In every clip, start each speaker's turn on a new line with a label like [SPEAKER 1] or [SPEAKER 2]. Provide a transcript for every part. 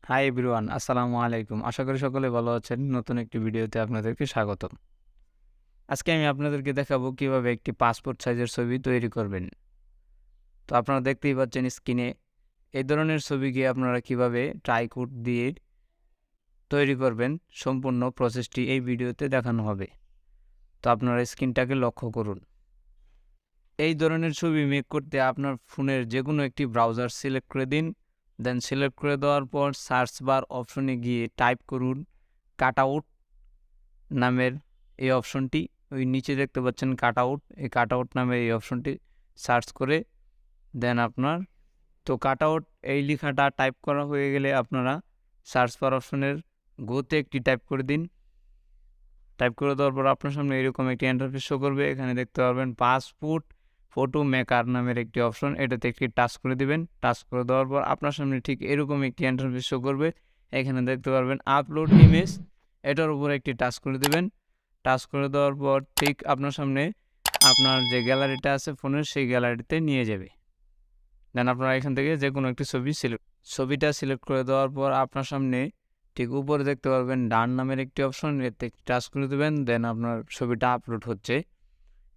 [SPEAKER 1] Hi everyone, আসসালামু আলাইকুম। আশা করি সকলে ভালো আছেন। নতুন একটি ভিডিওতে আপনাদেরকে স্বাগতম। আজকে আমি আপনাদেরকে দেখাবো কিভাবে একটি পাসপোর্ট সাইজের ছবি তৈরি করবেন। তো আপনারা দেখতেই পাচ্ছেন স্ক্রিনে এই ধরনের ছবিকে আপনারা কিভাবে ট্রাইকোড দিয়ে তৈরি করবেন সম্পূর্ণ প্রসেসটি এই ভিডিওতে দেখানো হবে। তো আপনারা স্ক্রিনটাকে লক্ষ্য করুন। এই ধরনের ছবি মেক করতে আপনার ফোনের যেকোনো একটি ব্রাউজার সিলেক্ট করে দিন। দেন সিলেক্ট করে দেওয়ার পর সার্চ বার অপশনে গিয়ে টাইপ করুন কাটআউট নামের এই অপশনটি। ওই নিচে দেখতে পাচ্ছেন কাটআউট, এই কাটআউট নামের এই অপশনটি সার্চ করে দেন আপনার তো কাটআউট এই লেখাটা টাইপ করা হয়ে গেলে আপনারা সার্চ বার অপশনের গোতে একটি টাইপ করে দিন। টাইপ করে দেওয়ার পর আপনার সামনে এরকম একটি ইন্টারফেস শো করবে। এখানে দেখতে পারবেন পাসপোর্ট ফটো মেকার নামের একটি অপশন, এটাতে একটি টাচ করে দিবেন। টাচ করে দেওয়ার পর আপনার সামনে ঠিক এরকম একটি ইন্টারফেস শো করবে। এখানে দেখতে পারবেন আপলোড ইমেজ, এটার উপর একটি টাচ করে দিবেন। টাচ করে দেওয়ার পর ঠিক আপনার সামনে আপনার যে গ্যালারিটা আছে ফোনের, সেই গ্যালারিতে নিয়ে যাবে। দেন আপনারা এখান থেকে যে কোনো একটি ছবিটা সিলেক্ট করে দেওয়ার পর আপনার সামনে ঠিক উপরে দেখতে পারবেন ডান নামের একটি অপশন, এতে টাচ করে দেবেন। দেন আপনার ছবিটা আপলোড হচ্ছে,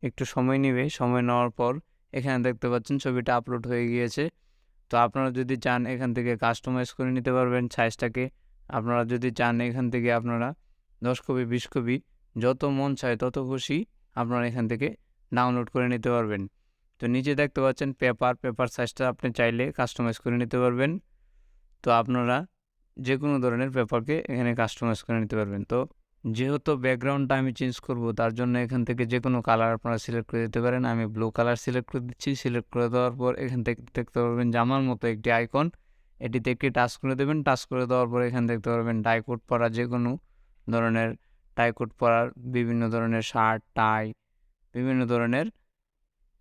[SPEAKER 1] একটু সময় নেবে। সময় নেওয়ার পর এখানে দেখতে পাচ্ছেন ছবিটা আপলোড হয়ে গিয়েছে। তো আপনারা যদি চান এখান থেকে কাস্টমাইজ করে নিতে পারবেন সাইজটাকে। আপনারা যদি চান এখান থেকে আপনারা 10 কপি 20 কপি যত মন চায় তত খুশি আপনারা এখান থেকে ডাউনলোড করে নিতে পারবেন। তো নিচে দেখতে পাচ্ছেন পেপার সাইজটা আপনি চাইলে কাস্টমাইজ করে নিতে পারবেন। তো আপনারা যে কোনো ধরনের পেপারকে এখানে কাস্টমাইজ করে নিতে পারবেন। তো যেহেতু ব্যাকগ্রাউন্ডটা আমি চেঞ্জ করব, তার জন্য এখান থেকে যে কোনো কালার আপনারা সিলেক্ট করে দিতে পারেন। আমি ব্লু কালার সিলেক্ট করে দিচ্ছি। সিলেক্ট করে দেওয়ার পর এখান থেকে দেখতে পারবেন জামার মতো একটি আইকন, এটিতে একটি টাচ করে দেবেন। টাচ করে দেওয়ার পর এখানে দেখতে পারবেন টাইকোড পরা যে কোনো ধরনের টাইকোড পরার বিভিন্ন ধরনের শার্ট, টাই, বিভিন্ন ধরনের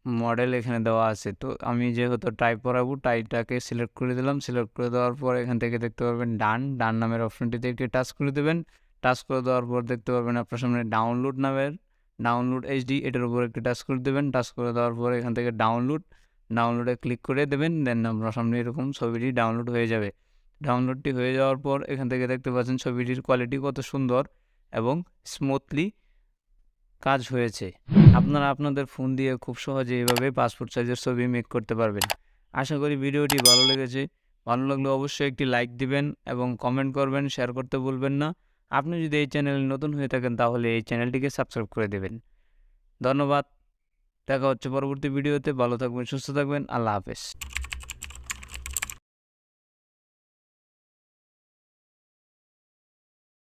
[SPEAKER 1] মডেল এখানে দেওয়া আছে। তো আমি যেহেতু টাই পরাবো, টাইটাকে সিলেক্ট করে দিলাম। সিলেক্ট করে দেওয়ার পর এখান থেকে দেখতে পারবেন ডান নামের অপশনটিতে একটি টাচ করে দেবেন। টাচ করে দেওয়ার পর দেখতে পারবেন আপনার সামনে ডাউনলোড এইচডি, এটার উপর একটি টাচ করে দেবেন। টাচ করে দেওয়ার পর এখান থেকে ডাউনলোডে ক্লিক করে দেবেন। দেন আপনার সামনে এরকম ছবিটি ডাউনলোড হয়ে যাবে। ডাউনলোডটি হয়ে যাওয়ার পর এখান থেকে দেখতে পাচ্ছেন ছবিটির কোয়ালিটি কত সুন্দর এবং স্মুথলি কাজ হয়েছে। আপনারা আপনাদের ফোন দিয়ে খুব সহজে এভাবে পাসপোর্ট সাইজের ছবি মেক করতে পারবেন। আশা করি ভিডিওটি ভালো লেগেছে। ভালো লাগলে অবশ্যই একটি লাইক দিবেন এবং কমেন্ট করবেন, শেয়ার করতে ভুলবেন না। আপনি যদি এই চ্যানেলে নতুন হয়ে থাকেন তাহলে এই চ্যানেলটিকে সাবস্ক্রাইব করে দেবেন। ধন্যবাদ। দেখা হচ্ছে পরবর্তী ভিডিওতে। ভালো থাকবেন, সুস্থ থাকবেন। আল্লাহ হাফেজ।